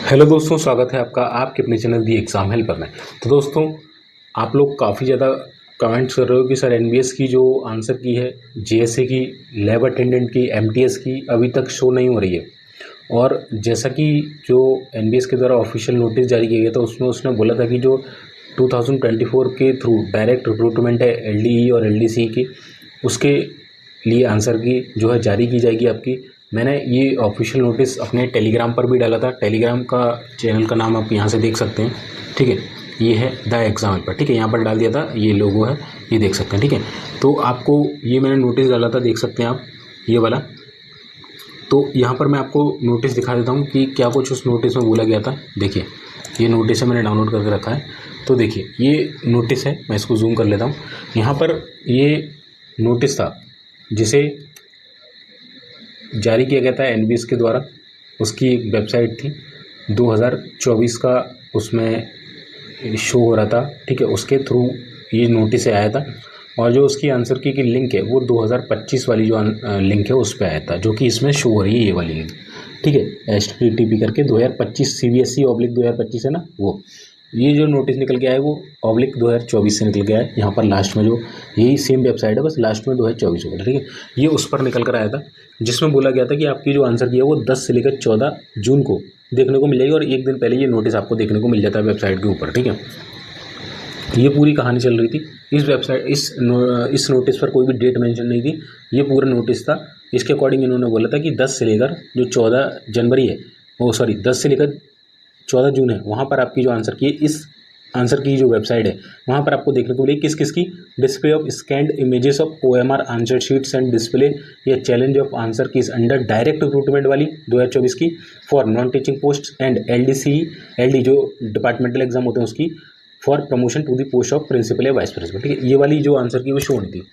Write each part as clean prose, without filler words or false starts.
Hello दोस्तों, स्वागत है आपका आपके अपने चैनल दी एग्ज़ाम हेल्पर में। तो दोस्तों, आप लोग काफ़ी ज़्यादा कमेंट्स कर रहे हो कि सर एनबीएस की जो आंसर की है, जेएसए की, लैब अटेंडेंट की, एमटीएस की अभी तक शो नहीं हो रही है। और जैसा कि जो एनबीएस के द्वारा ऑफिशियल नोटिस जारी किया गया था उसमें उसने बोला था कि जो 2024 के थ्रू डायरेक्ट रिक्रूटमेंट है एलडीई और एलडीसी की, उसके लिए आंसर की जो है जारी की जाएगी आपकी। मैंने ये ऑफिशियल नोटिस अपने टेलीग्राम पर भी डाला था। टेलीग्राम का चैनल का नाम आप यहाँ से देख सकते हैं, ठीक है। ये है द एग्जाम पर, ठीक है, यहाँ पर डाल दिया था, ये लोगो है, ये देख सकते हैं, ठीक है। तो आपको ये मैंने नोटिस डाला था, देख सकते हैं आप ये वाला। तो यहाँ पर मैं आपको नोटिस दिखा देता हूँ कि क्या कुछ उस नोटिस में बोला गया था। देखिए, ये नोटिस है, मैंने डाउनलोड करके रखा है। तो देखिए, ये नोटिस है, मैं इसको जूम कर लेता हूँ। यहाँ पर ये नोटिस था जिसे जारी किया गया था एनबीएस के द्वारा। उसकी एक वेबसाइट थी, 2024 का उसमें शो हो रहा था, ठीक है। उसके थ्रू ये नोटिस आया था और जो उसकी आंसर की लिंक है वो 2025 वाली जो लिंक है उस पर आया था, जो कि इसमें शो हो रही है, ये वाली लिंक, ठीक है। HTTP करके 2025 CBSE/2025 है ना, वो ये जो नोटिस निकल के आया है वो /2024 से निकल के आया है। यहाँ पर लास्ट में जो यही सेम वेबसाइट है, बस लास्ट में 2024 होगा, ठीक है। ये उस पर निकल कर आया था जिसमें बोला गया था कि आपकी जो आंसर की है वो 10 से लेकर 14 जून को देखने को मिलेगी। और एक दिन पहले ये नोटिस आपको देखने को मिल जाता है वेबसाइट के ऊपर, ठीक है। ये पूरी कहानी चल रही थी। इस वेबसाइट इस नोटिस पर कोई भी डेट मेंशन नहीं थी, ये पूरा नोटिस था। इसके अकॉर्डिंग इन्होंने बोला था कि 10 से लेकर जो 14 जनवरी है, वो सॉरी 10 से लेकर 14 जून है, वहाँ पर आपकी जो आंसर की है, इस आंसर की जो वेबसाइट है वहाँ पर आपको देखने को मिलेगी किस किस की display of scanned images of OMR answer sheets and display या challenge of answer key under direct recruitment वाली 2024 की for non teaching post and LD जो डिपार्टमेंटल एग्जाम होते हैं उसकी for promotion to the post of principal या vice principal, ठीक है। ये वाली जो आंसर की वो शो होनी थी।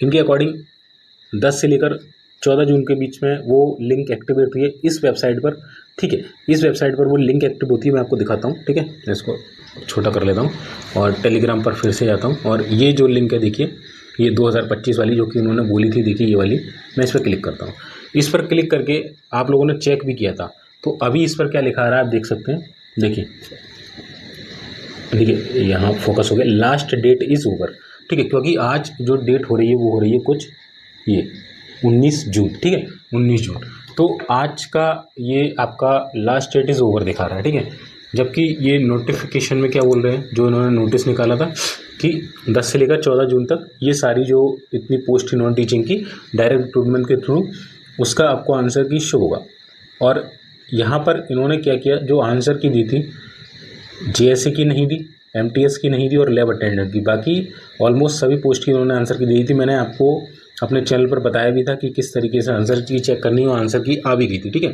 इनके अकॉर्डिंग 10 से लेकर 14 जून के बीच में वो लिंक एक्टिवेट हुई है इस वेबसाइट पर, ठीक है। इस वेबसाइट पर वो लिंक एक्टिव होती है, मैं आपको दिखाता हूँ, ठीक है। मैं इसको छोटा कर लेता हूँ और टेलीग्राम पर फिर से जाता हूँ। और ये जो लिंक है, देखिए, ये 2025 वाली जो कि उन्होंने बोली थी, देखिए ये वाली, मैं इस पर क्लिक करता हूँ। इस पर क्लिक करके आप लोगों ने चेक भी किया था, तो अभी इस पर क्या लिखा आ रहा है आप देख सकते हैं। देखिए देखिए, यहाँ फोकस हो गया, लास्ट डेट इज़ ओवर, ठीक है। क्योंकि आज जो डेट हो रही है वो हो रही है कुछ ये 19 जून, ठीक है, 19 जून। तो आज का ये आपका लास्ट डेट इज़ ओवर दिखा रहा है, ठीक है। जबकि ये नोटिफिकेशन में क्या बोल रहे हैं, जो इन्होंने नोटिस निकाला था कि 10 से लेकर 14 जून तक ये सारी जो इतनी पोस्ट नॉन टीचिंग की डायरेक्ट रिक्रूटमेंट के थ्रू उसका आपको आंसर की शो होगा। और यहाँ पर इन्होंने क्या किया, जो आंसर की दी थी जेएसए की नहीं दी, एमटीएस की नहीं दी और लैब अटेंडेंट की, बाकी ऑलमोस्ट सभी पोस्ट की उन्होंने आंसर की दी थी। मैंने आपको अपने चैनल पर बताया भी था कि किस तरीके से आंसर की चेक करनी हो, आंसर की आ भी गई थी, ठीक है।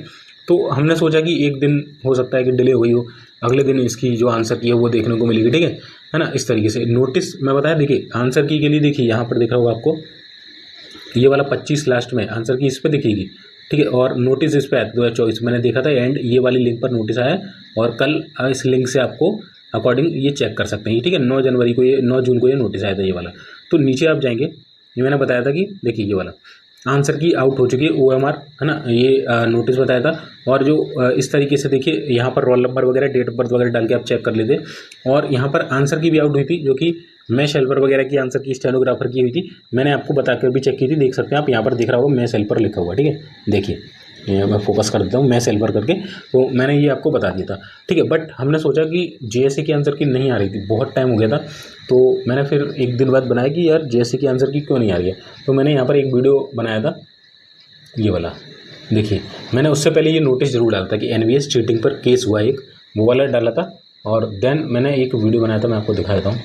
तो हमने सोचा कि एक दिन हो सकता है कि डिले हुई हो, अगले दिन इसकी जो आंसर की है वो देखने को मिलेगी, ठीक है ना। इस तरीके से नोटिस मैं बताया, देखिए आंसर की के लिए देखिए यहाँ पर दिख रहा होगा आपको, ये वाला 25 लास्ट में आंसर की इस पर दिखेगी, ठीक है। और नोटिस इस पर आया 2024 मैंने देखा था, एंड ये वाली लिंक पर नोटिस आया और कल इस लिंक से आपको अकॉर्डिंग ये चेक कर सकते हैं, ठीक है। 9 जनवरी को, ये 9 जून को ये नोटिस आया था, ये वाला। तो नीचे आप जाएंगे, ये मैंने बताया था कि देखिए ये वाला आंसर की आउट हो चुकी है, OMR है ना, ये नोटिस बताया था। और जो इस तरीके से देखिए यहाँ पर रोल नंबर वगैरह, डेट ऑफ बर्थ वगैरह डाल के आप चेक कर लेते। और यहाँ पर आंसर की भी आउट हुई थी, जो कि मैश हेल्पर वगैरह की आंसर की स्टेनोग्राफर की हुई थी, मैंने आपको बताकर भी चेक की थी, देख सकते हैं आप, यहाँ पर दिख रहा होगा मैश हेल्पर लिखा हुआ, ठीक है। देखिए मैं फोकस कर देता हूँ मैश हेल्पर करके, तो मैंने ये आपको बता दिया था, ठीक है। बट हमने सोचा कि जेएसए की आंसर की नहीं आ रही थी, बहुत टाइम हो गया था, तो मैंने फिर एक दिन बाद बनाया कि यार जेएसए की आंसर की क्यों नहीं आ रही है। तो मैंने यहाँ पर एक वीडियो बनाया था, ये वाला देखिए। मैंने उससे पहले ये नोटिस जरूर डाला था कि एनबीएस चीटिंग पर केस हुआ, एक वो वाला डाला था। और देन मैंने एक वीडियो बनाया था, मैं आपको दिखा देता हूँ।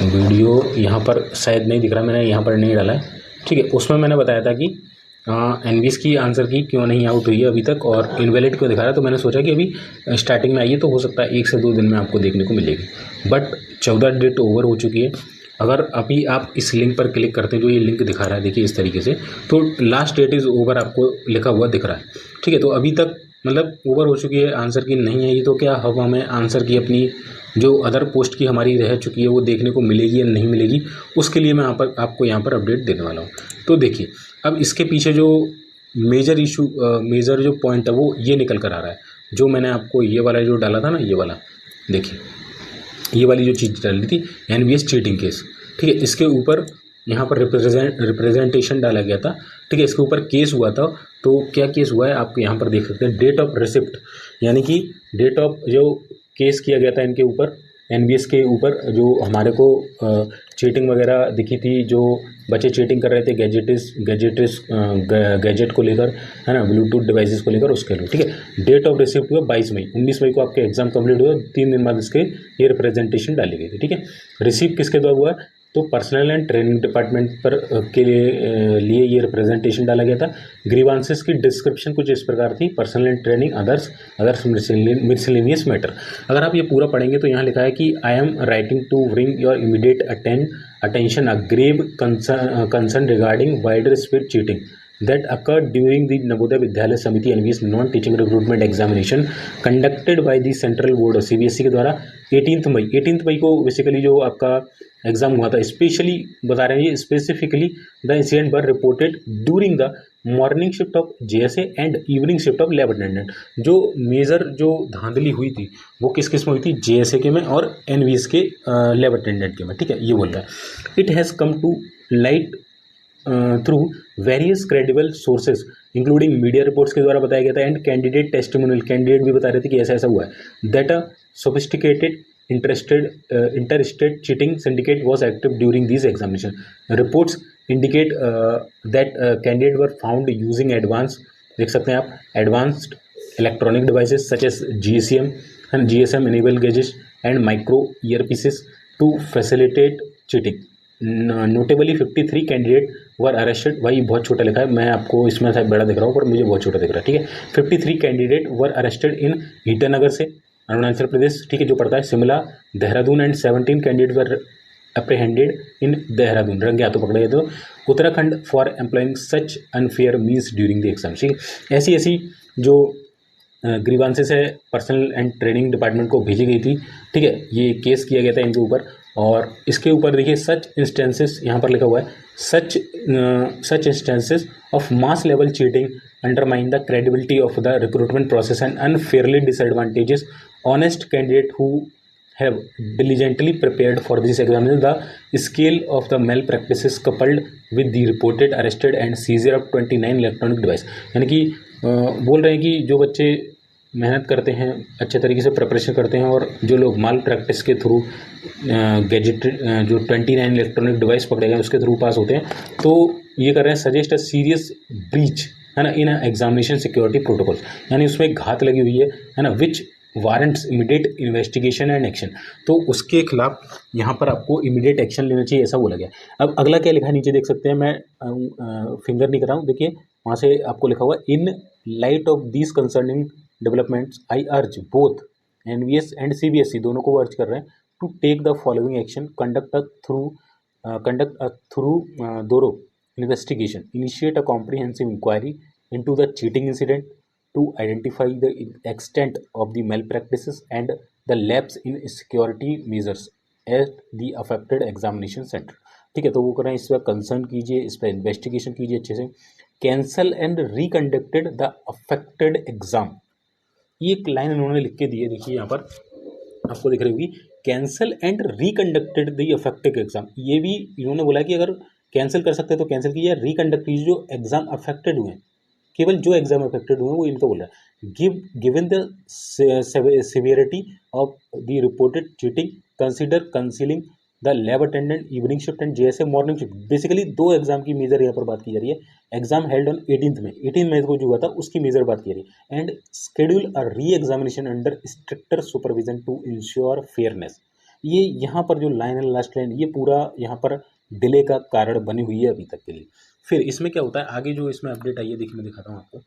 वीडियो यहाँ पर शायद नहीं दिख रहा, मैंने यहाँ पर नहीं डाला है, ठीक है। उसमें मैंने बताया था कि एनबीएस की आंसर की क्यों नहीं आउट हुई है अभी तक और इनवैलिड क्यों दिखा रहा है। तो मैंने सोचा कि अभी स्टार्टिंग में आई है, तो हो सकता है 1 से 2 दिन में आपको देखने को मिलेगी। बट 14 डेट ओवर हो चुकी है। अगर अभी आप इस लिंक पर क्लिक करते हैं, जो ये लिंक दिखा रहा है देखिए इस तरीके से, तो लास्ट डेट इज़ ओवर आपको लिखा हुआ दिख रहा है, ठीक है। तो अभी तक मतलब ओवर हो चुकी है, आंसर की नहीं है ये, तो क्या अब हमें आंसर की अपनी जो अदर पोस्ट की हमारी रह चुकी है वो देखने को मिलेगी या नहीं मिलेगी, उसके लिए मैं आपको यहाँ पर अपडेट देने वाला हूँ। तो देखिए, अब इसके पीछे जो मेजर इशू, मेजर जो पॉइंट है वो ये निकल कर आ रहा है। जो मैंने आपको ये वाला जो डाला था ना, ये वाला देखिए, ये वाली जो चीज़ डाली थी एनवीएस चीटिंग केस, ठीक है, इसके ऊपर यहाँ पर रिप्रेजेंटेशन डाला गया था, ठीक है, इसके ऊपर केस हुआ था। तो क्या केस हुआ है आप यहाँ पर देख सकते हैं, डेट ऑफ रिसिप्ट, यानी कि डेट ऑफ जो केस किया गया था इनके ऊपर, एनवीएस के ऊपर, जो हमारे को चीटिंग वगैरह दिखी थी, जो बच्चे चीटिंग कर रहे थे गैजेट को लेकर, है ना, ब्लूटूथ डिवाइसेस को लेकर, उसके लिए, ठीक है। डेट ऑफ रिसिप्ट हुआ 22 मई, 19 मई को आपके एग्जाम कंप्लीट हुआ, 3 दिन बाद इसके ये रिप्रेजेंटेशन डाली गई थी, ठीक है। रिसीव किसके द्वारा हुआ, तो पर्सनल एंड ट्रेनिंग डिपार्टमेंट पर के लिए ये रिप्रेजेंटेशन डाला गया था। ग्रीवांसेस की डिस्क्रिप्शन कुछ इस प्रकार थी, personal and training, others miscellaneous matter. अगर आप ये पूरा पढ़ेंगे तो यहाँ लिखा है कि I am writing to bring your immediate attention a grave concern regarding widespread cheating that occurred during the Navodaya Vidyalaya Samiti NVS non-teaching recruitment examination conducted by the Central Board of CBSE के द्वारा 18 मई को basically जो आपका exam हुआ था, specially बता रहे हैं ये specifically the incident were reported during the morning shift of JSA and evening shift of lab attendant. जो मेजर जो धांधली हुई थी वो किस किस में हुई थी, जेएसए के में और एनवीएस के लैब अटेंडेंट के में, ठीक है, ये बोल रहा है। It has come to light through various credible sources including media reports के द्वारा बताया गया था एंड कैंडिडेट टेस्टिमोनियल, कैंडिडेट भी बता रहे थे कि ऐसा ऐसा हुआ है, that a sophisticated interstate cheating syndicate was active during these examination. Reports indicate that candidates were found using देख सकते हैं आप, advanced electronic devices such as GSM and GSM enabled gadgets and micro earpieces to facilitate cheating. Notably 53 candidate were arrested. भाई बहुत छोटा लिखा है, मैं आपको इसमें शायद बड़ा दिख रहा हूँ पर मुझे बहुत छोटा दिख रहा है, ठीक है। 53 candidate were arrested in Itanagar से, अरुणाचल प्रदेश, ठीक है, जो पड़ता है शिमला, देहरादून, एंड 17 कैंडिडेट वर अप्रहेंडेड इन देहरादून, रंगे हाथों पकड़े गए तो Uttarakhand for employing such unfair means during the exam, ठीक है। ऐसी ऐसी जो ग्रीवांसेस है पर्सनल एंड ट्रेनिंग डिपार्टमेंट को भेजी गई थी, ठीक है, ये केस किया गया था इनके ऊपर। और इसके ऊपर देखिए सच इंस्टेंसेस यहाँ पर लिखा हुआ है, सच instances of mass level cheating undermine the credibility of the recruitment process and unfairly disadvantages honest candidate who have diligently prepared for this examination. The scale of the malpractices coupled with the reported arrested and seizure of 29 electronic device, यानी कि बोल रहे हैं कि जो बच्चे मेहनत करते हैं, अच्छे तरीके से प्रिपरेशन करते हैं और जो लोग माल प्रैक्टिस के थ्रू गैजेट जो 29 इलेक्ट्रॉनिक डिवाइस पकड़े गए उसके थ्रू पास होते हैं, तो ये कर रहे हैं सजेस्ट अ सीरियस ब्रीच, है ना, इन एग्जामिनेशन सिक्योरिटी प्रोटोकॉल, यानी उसमें घात लगी हुई है ना, which warrants immediate investigation and action. तो उसके खिलाफ यहाँ पर आपको इमीडिएट एक्शन लेना चाहिए, ऐसा बोला गया। अब अगला क्या लिखा है नीचे देख सकते हैं, मैं फिंगर नहीं कर रहा हूँ, देखिए वहाँ से आपको लिखा हुआ in light of these concerning developments I urge both NVS and CBSE, दोनों को अर्ज कर रहे हैं, to take the following action, conduct a thorough investigation, initiate a comprehensive inquiry into the cheating incident to identify the extent of the malpractices and the lapse in security measures at the affected examination center, ठीक है। तो वो कर रहे हैं, इस पर concern कीजिए, इस पर इन्वेस्टिगेशन कीजिए अच्छे से। Cancel and reconducted the affected exam, ये एक लाइन उन्होंने लिख के दी है, देखिए यहाँ पर आपको दिख रही होगी, cancel and reconducted the affected exam. ये भी इन्होंने बोला कि अगर कैंसिल कर सकते हैं तो कैंसिल कीजिए, रिकंडक्ट कीजिए जो एग्जाम अफेक्टेड हुए हैं, केवल जो एग्जाम अफेक्टेड हुए हैं वो इनको बोल रहा है। Given the severity of the reported cheating consider concealing the lab attendant evening shift and JSA morning shift. Basically दो एग्जाम की मेजर यहाँ पर बात की जा रही है। एग्जाम हेल्ड ऑन 18 मई को जो हुआ था उसकी मेजर बात की जा रही है, and schedule a re examination under stricter supervision to ensure fairness. ये यहाँ पर जो लाइन है लास्ट लाइन, ये पूरा यहाँ पर डिले का कारण बनी हुई है अभी तक के लिए। फिर इसमें क्या होता है आगे जो इसमें अपडेट आई है, देखिए मैं दिखाता हूँ आपको,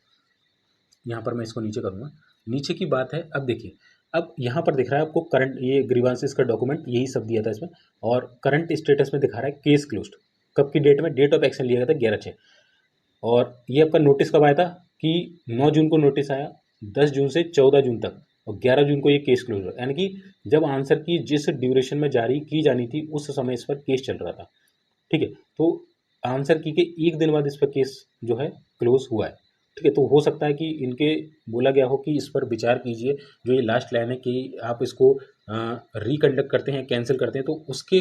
यहाँ पर मैं इसको नीचे करूँगा, नीचे की बात है। अब देखिए, अब यहाँ पर दिख रहा है आपको करंट, ये ग्रीवांसेस का डॉक्यूमेंट यही सब दिया था इसमें, और करंट स्टेटस में दिखा रहा है केस क्लोज्ड, कब की डेट में, डेट ऑफ एक्शन लिया गया था 11/6, और ये आपका नोटिस कब आया था कि 9 जून को नोटिस आया, 10 जून से 14 जून तक, और 11 जून को ये केस क्लोज हुआ, यानी कि जब आंसर की जिस ड्यूरेशन में जारी की जानी थी उस समय इस पर केस चल रहा था, ठीक है। तो आंसर की के एक दिन बाद इस पर केस जो है क्लोज हुआ है, ठीक है। तो हो सकता है कि इनके बोला गया हो कि इस पर विचार कीजिए, जो ये लास्ट लाइन है कि आप इसको रिकंडक्ट करते हैं, कैंसिल करते हैं, तो उसके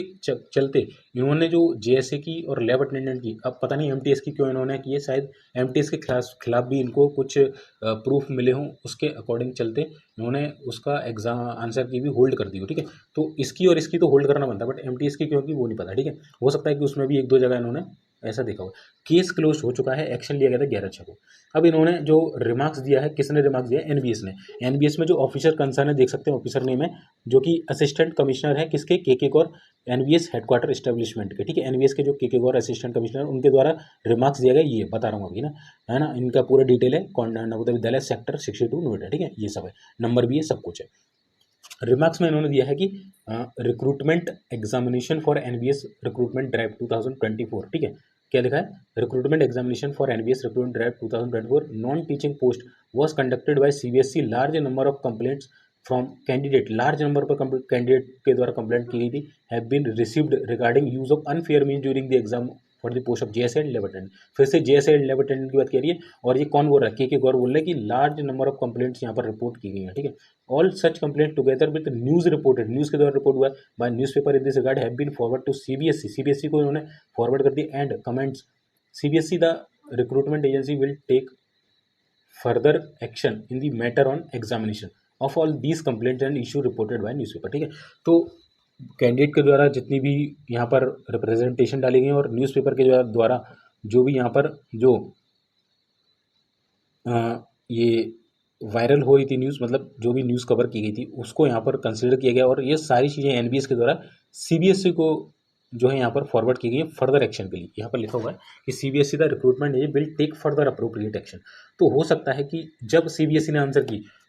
चलते इन्होंने जो जेएसए की और लैब अटेंडेंट की, अब पता नहीं एमटीएस की क्यों इन्होंने की है, शायद एमटीएस के खिलाफ भी इनको कुछ प्रूफ मिले हों, उसके अकॉर्डिंग चलते इन्होंने उसका एग्जाम आंसर की भी होल्ड कर दी हो, ठीक है। तो इसकी और इसकी तो होल्ड करना बनता है, बट एमटीएस की क्योंकि वो नहीं पता, ठीक है। हो सकता है कि उसमें भी एक दो जगह इन्होंने ऐसा देखा हो। केस क्लोज हो चुका है, एक्शन लिया गया था 11/6 को। अब इन्होंने जो रिमार्क्स दिया है, किसने रिमार्क्स दिया है? एनबीएस ने। एनबीएस में जो ऑफिसर कंसर्न है, देख सकते हैं ऑफिसर नेम है, जो कि असिस्टेंट कमिश्नर है किसके? केके गौर, एनबीएस हेडक्वार्टर एस्टेब्लिशमेंट के, ठीक है। एनबीएस के जो केके गौर असिस्टेंट कमिश्नर, उनके द्वारा रिमार्क्स दिया गया, ये बता रहा हूँ अभी ना, है ना। इनका पूरा डिटेल है, नवोदय विद्यालय सेक्टर 62 नोएडा, ठीक है। ये सब है, नंबर भी है, सब कुछ है। रिमार्क्स में इन्होंने दिया है कि recruitment examination for NBS recruitment drive 2024, ठीक है। क्या लिखा है? Recruitment examination for NBS recruitment drive 2024 non teaching post was conducted by CBSE. Large number of complaints from candidate, large number पर कैंडिडेट के द्वारा कंप्लेंट की गई थी, have been received regarding use of unfair mean during the exam for the post of JSA and lab attendant. फिर से JSA and lab attendant की बात करिए, और ये कौन बोल रहा है? के गौर बोल रहे हैं कि लार्ज नंबर ऑफ कंप्लेंट्स यहाँ पर रिपोर्ट की गई हैं, ठीक है। All such complaint together with news reported, news के द्वारा रिपोर्ट हुआ है by newspaper in this regard have been forward to CBSE. CBSE को इन्होंने फॉरवर्ड कर दिया। And comments CBSE the recruitment agency will take further action in the matter on examination of all these complaints and issue reported by newspaper, ठीक है। तो candidate के द्वारा जितनी भी यहाँ पर रिप्रेजेंटेशन डाली गई और न्यूज़पेपर के द्वारा जो भी यहाँ पर जो ये वायरल हो रही थी न्यूज़, मतलब जो भी न्यूज़ कवर की गई थी, उसको यहाँ पर कंसिडर किया गया, और ये सारी चीज़ें एनबीएस के द्वारा सीबीएसई को जो है यहाँ पर फॉरवर्ड की गई है फर्दर एक्शन के लिए। यहाँ पर लिखा हुआ है कि CBSE the recruitment agency will take further appropriate action. तो हो सकता है कि जब सीबीएसई ने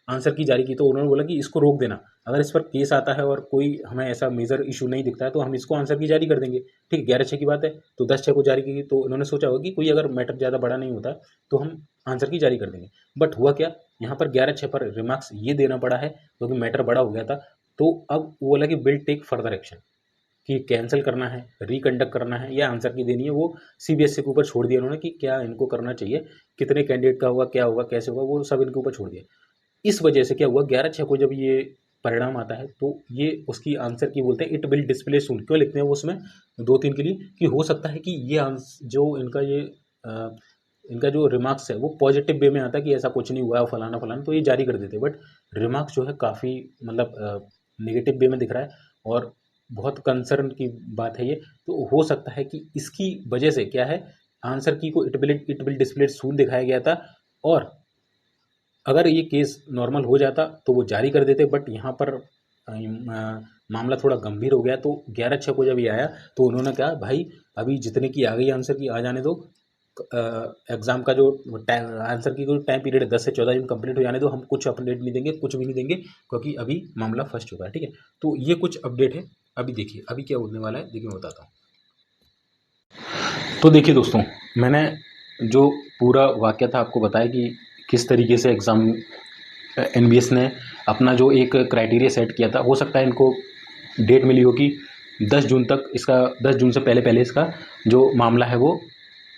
आंसर की जारी की, तो उन्होंने बोला कि इसको रोक देना, अगर इस पर केस आता है और कोई हमें ऐसा मेजर इशू नहीं दिखता है तो हम इसको आंसर की जारी कर देंगे, ठीक है। 11/6 की बात है, तो 10/6 को जारी की, तो इन्होंने सोचा होगा कि कोई अगर मैटर ज़्यादा बड़ा नहीं होता तो हम आंसर की जारी कर देंगे। बट हुआ क्या, यहाँ पर 11/6 पर रिमार्क्स ये देना पड़ा है क्योंकि मैटर बड़ा हो गया था। तो अब वो बोला कि विल टेक फर्दर एक्शन, कि कैंसिल करना है, रिकंडक्ट करना है या आंसर की देनी है, वो सीबीएसई के ऊपर छोड़ दिया उन्होंने कि क्या इनको करना चाहिए, कितने कैंडिडेट का होगा, क्या होगा, कैसे होगा, वो सब इनके ऊपर छोड़ दिया। इस वजह से क्या हुआ, 11/6 को जब ये परिणाम आता है तो ये उसकी आंसर की बोलते हैं इट विल डिस्प्ले सून। क्यों लिखते हैं वो उसमें 2-3 के लिए, कि हो सकता है कि ये जो इनका ये इनका जो रिमार्क्स है वो पॉजिटिव वे में आता है कि ऐसा कुछ नहीं हुआ फलाना फलाना, तो ये जारी कर देते। बट रिमार्क्स जो है काफ़ी मतलब नेगेटिव वे में दिख रहा है और बहुत कंसर्न की बात है ये। तो हो सकता है कि इसकी वजह से क्या है, आंसर की को इट विल डिस्प्ले सून दिखाया गया था, और अगर ये केस नॉर्मल हो जाता तो वो जारी कर देते। बट यहाँ पर मामला थोड़ा गंभीर हो गया, तो 11/6 को जब ये आया तो उन्होंने कहा भाई अभी जितने की आ गई आंसर की आ जाने दो, एग्ज़ाम का जो आंसर की जो टाइम पीरियड है 10 से 14 दिन कंप्लीट हो जाने दो, हम कुछ अपडेट नहीं देंगे, कुछ भी नहीं देंगे, क्योंकि अभी मामला फंस चुका है, ठीक है। तो ये कुछ अपडेट है। अभी देखिए अभी क्या होने वाला है, देखिए मैं बताता हूँ। तो देखिए दोस्तों, मैंने जो पूरा वाक़या था आपको बताया कि किस तरीके से एग्ज़ाम एनबीएस ने अपना जो एक क्राइटेरिया सेट किया था। हो सकता है इनको डेट मिली हो कि 10 जून तक इसका 10 जून से पहले इसका जो मामला है वो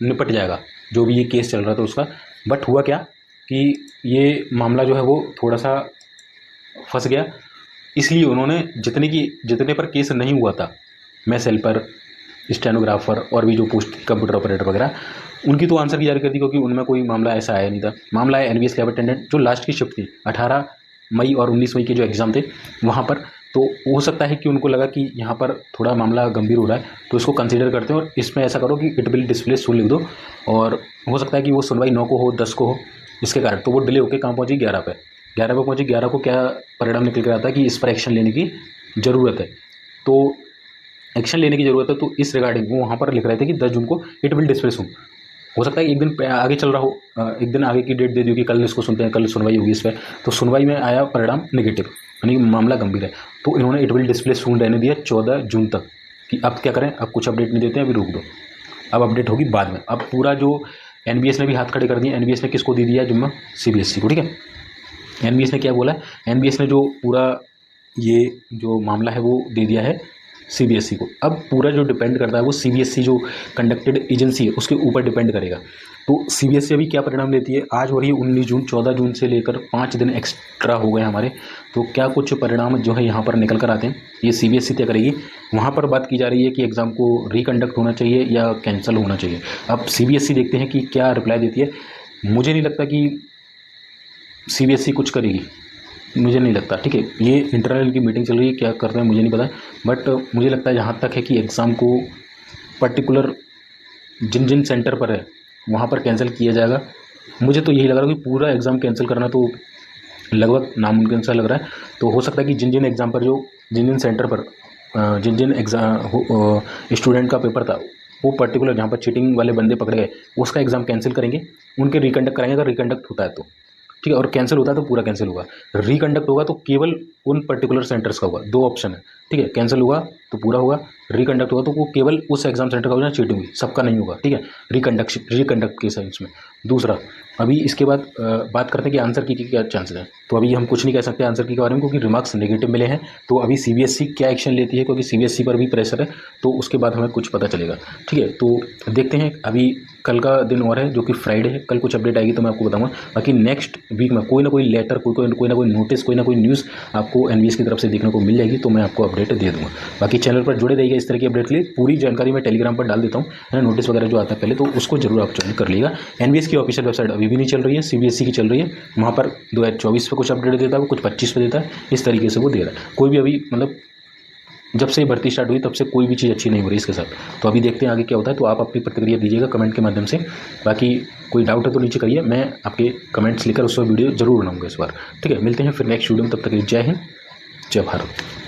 निपट जाएगा, जो भी ये केस चल रहा था उसका। बट हुआ क्या कि ये मामला जो है वो थोड़ा सा फंस गया, इसलिए उन्होंने जितने पर केस नहीं हुआ था, मैथ हेल्पर, स्टेनोग्राफर और भी जो पोस्ट कंप्यूटर ऑपरेटर वगैरह, उनकी तो आंसर की जारी कर दी, क्योंकि उनमें कोई मामला ऐसा आया नहीं था। मामला है एनबीएस लैब अटेंडेंट, जो लास्ट की शिफ्ट थी 18 मई और 19 मई के जो एग्ज़ाम थे वहाँ पर। तो हो सकता है कि उनको लगा कि यहाँ पर थोड़ा मामला गंभीर हो रहा है, तो इसको कंसीडर करते हैं और इसमें ऐसा करो कि इट विल डिस्प्ले सून लिख दो। और हो सकता है कि वो सुनवाई 9 को हो, 10 को हो, इसके कारण तो वो डिले होकर कहाँ पहुँची, 11 पे पहुँची। 11 को क्या परिणाम निकल कर आता है कि इस पर एक्शन लेने की ज़रूरत है। तो एक्शन लेने की ज़रूरत है, तो इस रिगार्डिंग वो वहाँ पर लिख रहे थे कि 10 जून को इट विल डिस्प्ले सून। हो सकता है एक दिन आगे चल रहा हो, एक दिन आगे की डेट दे दी कि कल इसको सुनते हैं, कल सुनवाई होगी इस पर। तो सुनवाई में आया परिणाम नेगेटिव, यानी मामला गंभीर है, तो इन्होंने इट विल डिस्प्ले सून रहने दिया 14 जून तक कि अब क्या करें, अब कुछ अपडेट नहीं देते हैं, अभी रोक दो, अब अपडेट होगी बाद में। अब पूरा जो एनबीएस ने भी हाथ खड़े कर दिए। एनबीएस ने किसको दे दिया जिम्मा? सीबीएसई को, ठीक है। एनबीएस ने क्या बोला, एनबीएस ने जो पूरा ये जो मामला है वो दे दिया है सीबीएसई को। अब पूरा जो डिपेंड करता है वो सीबीएसई जो कंडक्टेड एजेंसी है उसके ऊपर डिपेंड करेगा। तो सीबीएसई अभी क्या परिणाम लेती है, आज हो रही है 19 जून, 14 जून से लेकर 5 दिन एक्स्ट्रा हो गए हमारे, तो क्या कुछ परिणाम जो है यहाँ पर निकल कर आते हैं ये सीबीएसई तय करेगी। वहाँ पर बात की जा रही है कि एग्ज़ाम को रिकंडक्ट होना चाहिए या कैंसिल होना चाहिए। अब सीबीएसई देखते हैं कि क्या रिप्लाई देती है। मुझे नहीं लगता कि सीबीएसई कुछ करेगी, मुझे नहीं लगता, ठीक है। ये इंटरनल की मीटिंग चल रही है, क्या कर रहे हैं मुझे नहीं पता, बट मुझे लगता है जहाँ तक है कि एग्ज़ाम को पर्टिकुलर जिन जिन सेंटर पर है वहाँ पर कैंसिल किया जाएगा। मुझे तो यही लग रहा है कि पूरा एग्ज़ाम कैंसिल करना तो लगभग नामुमकिन सा लग रहा है। तो हो सकता है कि जिन जिन एग्ज़ाम पर जिन जिन सेंटर पर जिन जिन एग्ज़ाम स्टूडेंट का पेपर था वो पर्टिकुलर जहाँ पर चीटिंग वाले बंदे पकड़े गए उसका एग्ज़ाम कैंसिल करेंगे, उनके रिकंडक्ट कराएंगे अगर रिकंडक्ट होता है तो, ठीक है। और कैंसिल होता है तो पूरा कैंसिल होगा, रिकंडक्ट होगा तो केवल उन पर्टिकुलर सेंटर्स का होगा। 2 ऑप्शन है, ठीक है। कैंसिल हुआ तो पूरा होगा, रिकंडक्ट होगा तो वो केवल उस एग्जाम सेंटर का होगा जहाँ चीटिंग हुई, सबका नहीं होगा, ठीक है। रिकंडक्ट के साइंस में। दूसरा, अभी इसके बाद बात करते हैं कि आंसर की क्या चांसेस हैं। तो अभी हम कुछ नहीं कह सकते आंसर की के बारे में क्योंकि रिमार्क्स नेगेटिव मिले हैं। तो अभी सीबीएसई क्या एक्शन लेती है क्योंकि सीबीएसई पर भी प्रेशर है, तो उसके बाद हमें कुछ पता चलेगा, ठीक है। तो देखते हैं, अभी कल का दिन और है जो कि फ्राइडे है, कल कुछ अपडेट आएगी तो मैं आपको बताऊंगा। बाकी नेक्स्ट वीक में कोई ना कोई लेटर, कोई ना कोई नोटिस, कोई ना कोई न्यूज़ आपको एनवीएस की तरफ से देखने को मिल जाएगी, तो मैं आपको अपडेट दे दूंगा। बाकी चैनल पर जुड़े रहिएगा इस तरह की अपडेट के लिए। पूरी जानकारी मैं टेलीग्राम पर डाल देता हूँ, है ना, नोटिस वगैरह जो आता है पहले, तो उसको जरूर आप ज्वाइन कर लीजिएगा। एनवीएस की ऑफिशियल वेबसाइट अभी भी नहीं चल रही है, सीबीएसई की चल रही है। वहाँ पर 2024 पे कुछ अपडेट देता है, कुछ 25 पे देता है, इस तरीके से वो दे रहा है। कोई भी अभी मतलब जब से भर्ती स्टार्ट हुई तब से कोई भी चीज़ अच्छी नहीं हो रही इसके साथ। तो अभी देखते हैं आगे क्या होता है। तो आप अपनी प्रतिक्रिया दीजिएगा कमेंट के माध्यम से। बाकी कोई डाउट है तो नीचे करिए, मैं आपके कमेंट्स लेकर उस पर वीडियो जरूर बनाऊंगा इस बार, ठीक है। मिलते हैं फिर नेक्स्ट वीडियो में, तब तक जय हिंद, जय भारत।